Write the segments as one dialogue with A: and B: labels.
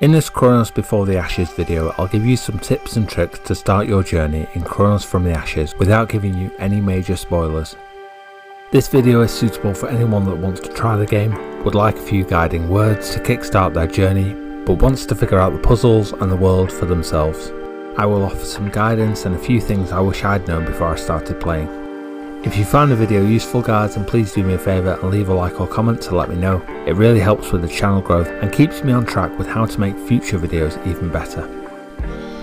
A: In this Chronos Before The Ashes video, I'll give you some tips and tricks to start your journey in Chronos from the Ashes without giving you any major spoilers. This video is suitable for anyone that wants to try the game, would like a few guiding words to kickstart their journey, but wants to figure out the puzzles and the world for themselves. I will offer some guidance and a few things I wish I'd known before I started playing. If you found the video useful guys, then please do me a favour and leave a like or comment to let me know. It really helps with the channel growth and keeps me on track with how to make future videos even better.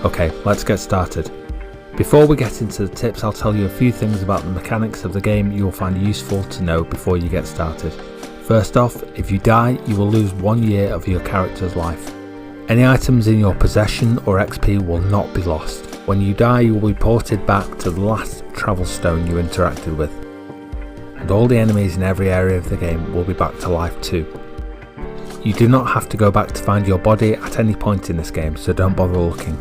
A: Okay, let's get started. Before we get into the tips, I'll tell you a few things about the mechanics of the game you will find useful to know before you get started. First off, if you die, you will lose 1 year of your character's life. Any items in your possession or XP will not be lost. When you die, you will be ported back to the last travel stone you interacted with. And all the enemies in every area of the game will be back to life too. You do not have to go back to find your body at any point in this game, so don't bother looking.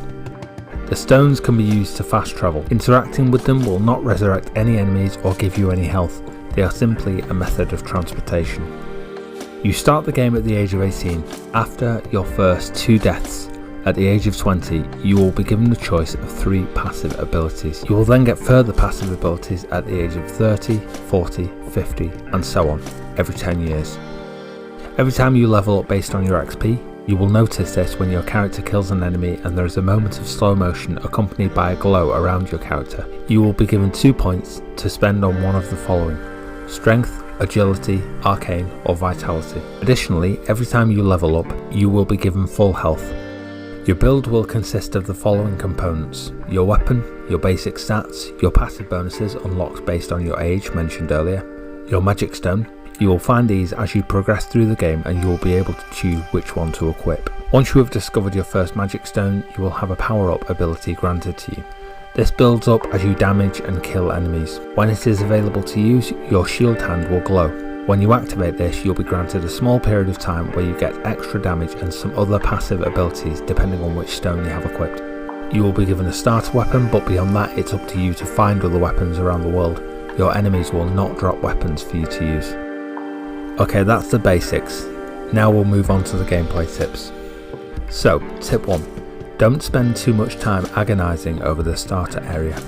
A: The stones can be used to fast travel. Interacting with them will not resurrect any enemies or give you any health. They are simply a method of transportation. You start the game at the age of 18. After your first 2 deaths, at the age of 20, you will be given the choice of 3 passive abilities. You will then get further passive abilities at the age of 30, 40, 50 and so on, every 10 years. Every time you level up based on your XP, you will notice this when your character kills an enemy and there is a moment of slow motion accompanied by a glow around your character. You will be given 2 points to spend on one of the following: Strength, Agility, Arcane or Vitality. Additionally, every time you level up, you will be given full health. Your build will consist of the following components: your weapon, your basic stats, your passive bonuses unlocked based on your age mentioned earlier, your magic stone. You will find these as you progress through the game and you will be able to choose which one to equip. Once you have discovered your first magic stone, you will have a power-up ability granted to you. This builds up as you damage and kill enemies. When it is available to use, your shield hand will glow. When you activate this, you'll be granted a small period of time where you get extra damage and some other passive abilities depending on which stone you have equipped. You will be given a starter weapon, but beyond that it's up to you to find other weapons around the world. Your enemies will not drop weapons for you to use. Okay, that's the basics. Now we'll move on to the gameplay tips. So, tip 1. Don't spend too much time agonising over the starter area.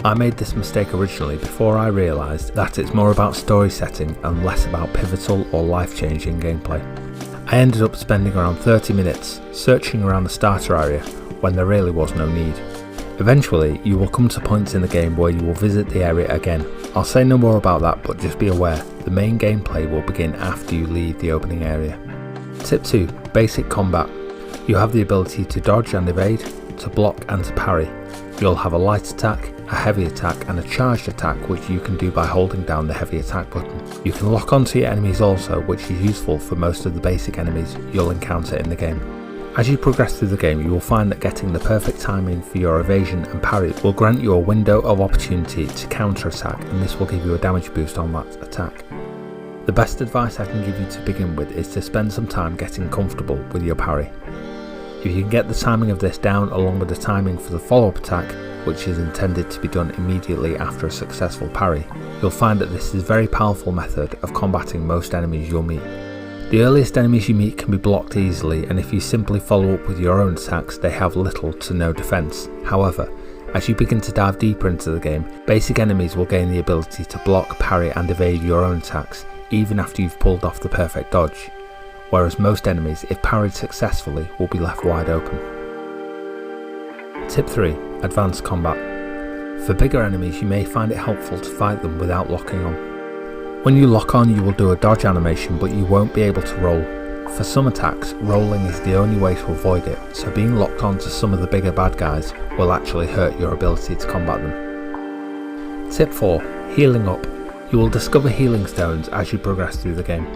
A: I made this mistake originally before I realised that it's more about story setting and less about pivotal or life-changing gameplay. I ended up spending around 30 minutes searching around the starter area when there really was no need. Eventually, you will come to points in the game where you will visit the area again. I'll say no more about that, but just be aware, the main gameplay will begin after you leave the opening area. Tip 2. Basic combat. You have the ability to dodge and evade, to block and to parry. You'll have a light attack, a heavy attack and a charged attack, which you can do by holding down the heavy attack button. You can lock onto your enemies also, which is useful for most of the basic enemies you'll encounter in the game. As you progress through the game, you will find that getting the perfect timing for your evasion and parry will grant you a window of opportunity to counter-attack, and this will give you a damage boost on that attack. The best advice I can give you to begin with is to spend some time getting comfortable with your parry. If you can get the timing of this down along with the timing for the follow-up attack, which is intended to be done immediately after a successful parry, you'll find that this is a very powerful method of combating most enemies you'll meet. The earliest enemies you meet can be blocked easily, and if you simply follow up with your own attacks, they have little to no defense. However, as you begin to dive deeper into the game, basic enemies will gain the ability to block, parry and evade your own attacks, even after you've pulled off the perfect dodge. Whereas most enemies, if parried successfully, will be left wide open. Tip 3. Advanced combat. For bigger enemies, you may find it helpful to fight them without locking on. When you lock on, you will do a dodge animation, but you won't be able to roll. For some attacks, rolling is the only way to avoid it, so being locked on to some of the bigger bad guys will actually hurt your ability to combat them. Tip 4. Healing up. You will discover healing stones as you progress through the game.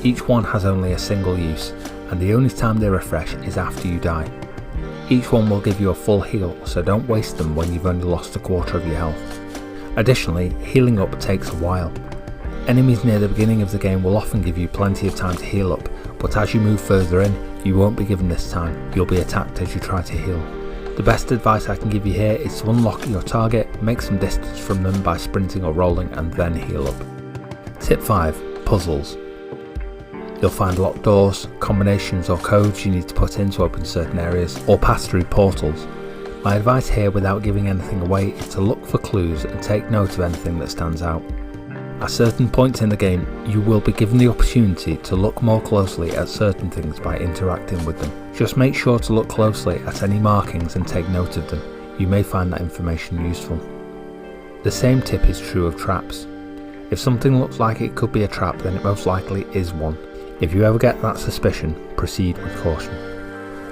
A: Each one has only a single use, and the only time they refresh is after you die. Each one will give you a full heal, so don't waste them when you've only lost a quarter of your health. Additionally, healing up takes a while. Enemies near the beginning of the game will often give you plenty of time to heal up, but as you move further in, you won't be given this time. You'll be attacked as you try to heal. The best advice I can give you here is to unlock your target, make some distance from them by sprinting or rolling, and then heal up. Tip 5. Puzzles. You'll find locked doors, combinations or codes you need to put in to open certain areas, or pass through portals. My advice here, without giving anything away, is to look for clues and take note of anything that stands out. At certain points in the game, you will be given the opportunity to look more closely at certain things by interacting with them. Just make sure to look closely at any markings and take note of them. You may find that information useful. The same tip is true of traps. If something looks like it could be a trap, then it most likely is one. If you ever get that suspicion, proceed with caution.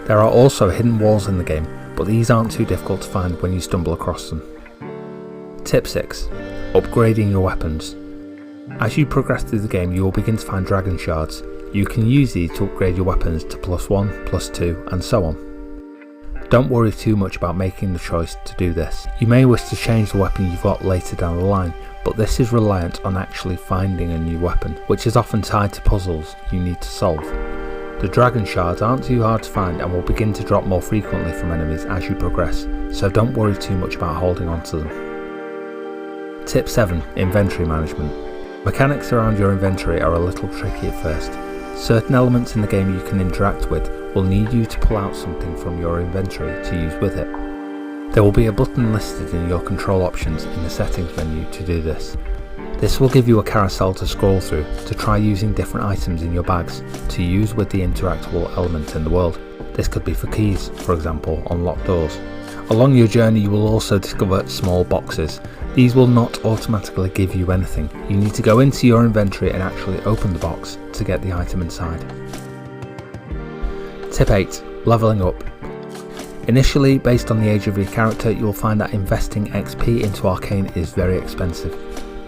A: There are also hidden walls in the game, but these aren't too difficult to find when you stumble across them. Tip 6. Upgrading your weapons. As you progress through the game, you will begin to find dragon shards. You can use these to upgrade your weapons to +1, +2 and so on. Don't worry too much about making the choice to do this. You may wish to change the weapon you've got later down the line, but this is reliant on actually finding a new weapon, which is often tied to puzzles you need to solve. The dragon shards aren't too hard to find and will begin to drop more frequently from enemies as you progress, so don't worry too much about holding on to them. Tip 7. Inventory management. Mechanics around your inventory are a little tricky at first. Certain elements in the game you can interact with will need you to pull out something from your inventory to use with it. There will be a button listed in your control options in the settings menu to do this. This will give you a carousel to scroll through to try using different items in your bags to use with the interactable element in the world. This could be for keys, for example, on locked doors. Along your journey you will also discover small boxes. These will not automatically give you anything. You need to go into your inventory and actually open the box to get the item inside. Tip 8. Leveling up. Initially, based on the age of your character, you will find that investing XP into Arcane is very expensive,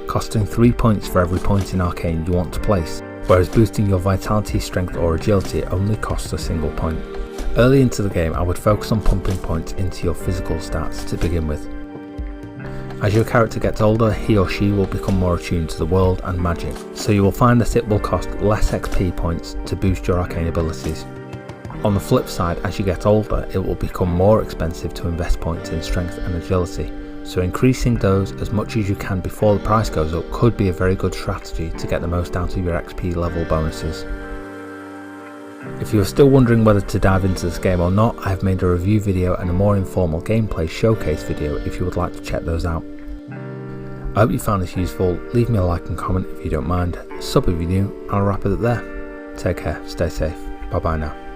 A: costing 3 points for every point in Arcane you want to place, whereas boosting your vitality, strength or agility only costs a single point. Early into the game, I would focus on pumping points into your physical stats to begin with. As your character gets older, he or she will become more attuned to the world and magic, so you will find that it will cost less XP points to boost your arcane abilities. On the flip side, as you get older, it will become more expensive to invest points in strength and agility, so increasing those as much as you can before the price goes up could be a very good strategy to get the most out of your XP level bonuses. If you are still wondering whether to dive into this game or not, I have made a review video and a more informal gameplay showcase video if you would like to check those out. I hope you found this useful. Leave me a like and comment if you don't mind, sub if you're new, and I'll wrap it up there. Take care, stay safe, bye bye now.